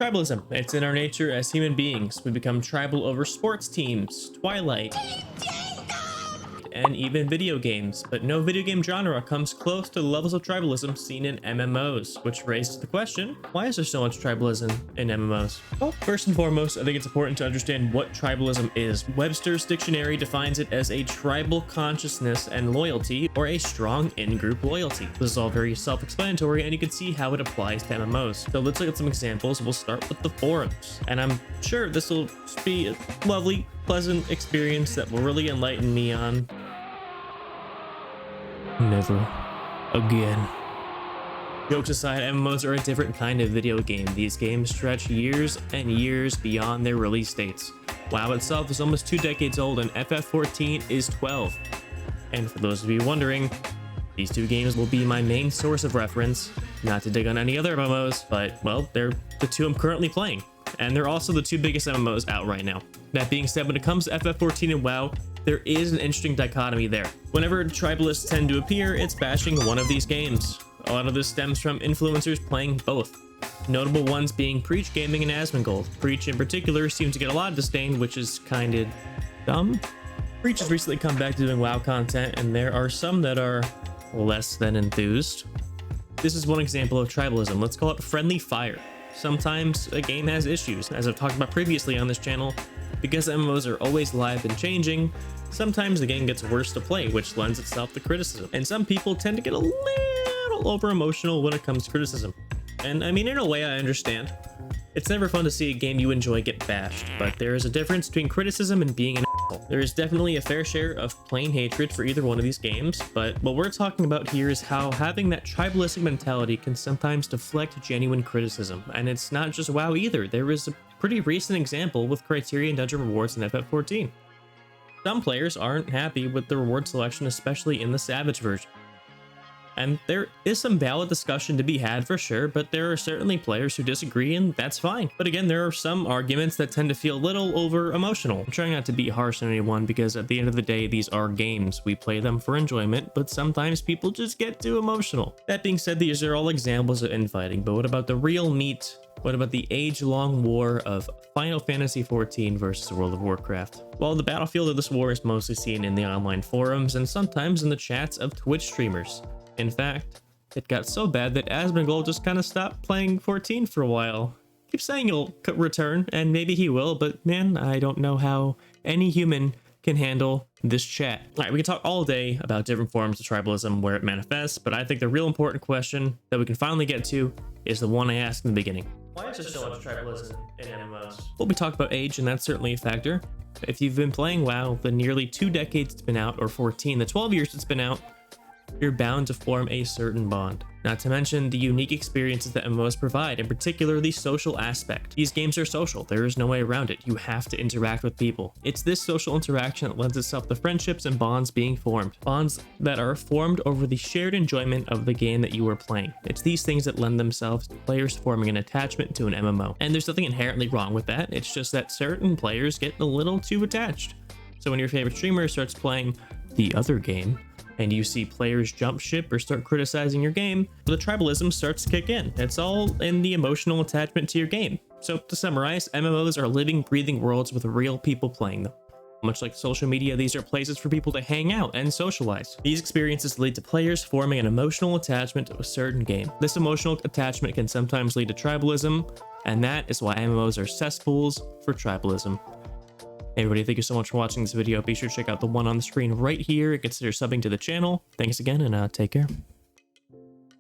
Tribalism. It's in our nature as human beings. We become tribal over sports teams, Twilight, and even video games, but no video game genre comes close to the levels of tribalism seen in MMOs, which raises the question, why is there so much tribalism in MMOs? Well, first and foremost, I think it's important to understand what tribalism is. Webster's dictionary defines it as a tribal consciousness and loyalty, or a strong in-group loyalty. This is all very self-explanatory, and you can see how it applies to MMOs. So let's look at some examples. We'll start with the forums, and I'm sure this will be a lovely, pleasant experience that will really enlighten me on never again. Jokes aside, MMOs are a different kind of video game. These games stretch years and years beyond their release dates. WoW itself is almost 2 decades old and FF14 is 12. And for those of you wondering, these 2 games will be my main source of reference, not to dig on any other MMOs, but well, they're the 2 I'm currently playing. And they're also the 2 biggest MMOs out right now. That being said, when it comes to FF14 and WoW, there is an interesting dichotomy there. Whenever tribalists tend to appear, it's bashing one of these games. A lot of this stems from influencers playing both. Notable ones being Preach Gaming and Asmongold. Preach in particular seems to get a lot of disdain, which is kind of dumb. Preach has recently come back to doing WoW content, and there are some that are less than enthused. This is one example of tribalism. Let's call it friendly fire. Sometimes a game has issues, as I've talked about previously on this channel. Because MMOs are always live and changing, sometimes the game gets worse to play, which lends itself to criticism. And some people tend to get a little over emotional when it comes to criticism. And I mean, in a way, I understand. It's never fun to see a game you enjoy get bashed, but there is a difference between criticism and being an asshole. There is definitely a fair share of plain hatred for either one of these games, but what we're talking about here is how having that tribalistic mentality can sometimes deflect genuine criticism. And it's not just WoW either. There is a pretty recent example with Criterion Dungeon rewards in FF14. Some players aren't happy with the reward selection, especially in the Savage version. And there is some valid discussion to be had for sure, but there are certainly players who disagree, and that's fine. But again, there are some arguments that tend to feel a little over emotional. I'm trying not to be harsh on anyone because at the end of the day, these are games. We play them for enjoyment, but sometimes people just get too emotional. That being said, these are all examples of infighting, but what about the real meat? What about the age-long war of Final Fantasy XIV versus World of Warcraft? Well, the battlefield of this war is mostly seen in the online forums and sometimes in the chats of Twitch streamers. In fact, it got so bad that Asmongold just kind of stopped playing 14 for a while. Keeps saying he'll return, and maybe he will, but man, I don't know how any human can handle this chat. All right, we can talk all day about different forms of tribalism, where it manifests, but I think the real important question that we can finally get to is the one I asked in the beginning. Why is there so much tribalism in MMOs? Well, we talked about age, and that's certainly a factor. If you've been playing WoW the nearly 2 decades it's been out, or 14, the 12 years it's been out, you're bound to form a certain bond. Not to mention the unique experiences that MMOs provide, in particular the social aspect. These games are social, there is no way around it. You have to interact with people. It's this social interaction that lends itself to friendships and bonds being formed. Bonds that are formed over the shared enjoyment of the game that you are playing. It's these things that lend themselves to players forming an attachment to an MMO. And there's nothing inherently wrong with that, it's just that certain players get a little too attached. So when your favorite streamer starts playing the other game, and you see players jump ship or start criticizing your game, the tribalism starts to kick in. It's all in the emotional attachment to your game. So to summarize, MMOs are living, breathing worlds with real people playing them. Much like social media, these are places for people to hang out and socialize. These experiences lead to players forming an emotional attachment to a certain game. This emotional attachment can sometimes lead to tribalism, and that is why MMOs are cesspools for tribalism. Hey everybody, thank you so much for watching this video. Be sure to check out the one on the screen right here and consider subbing to the channel. Thanks again, and take care.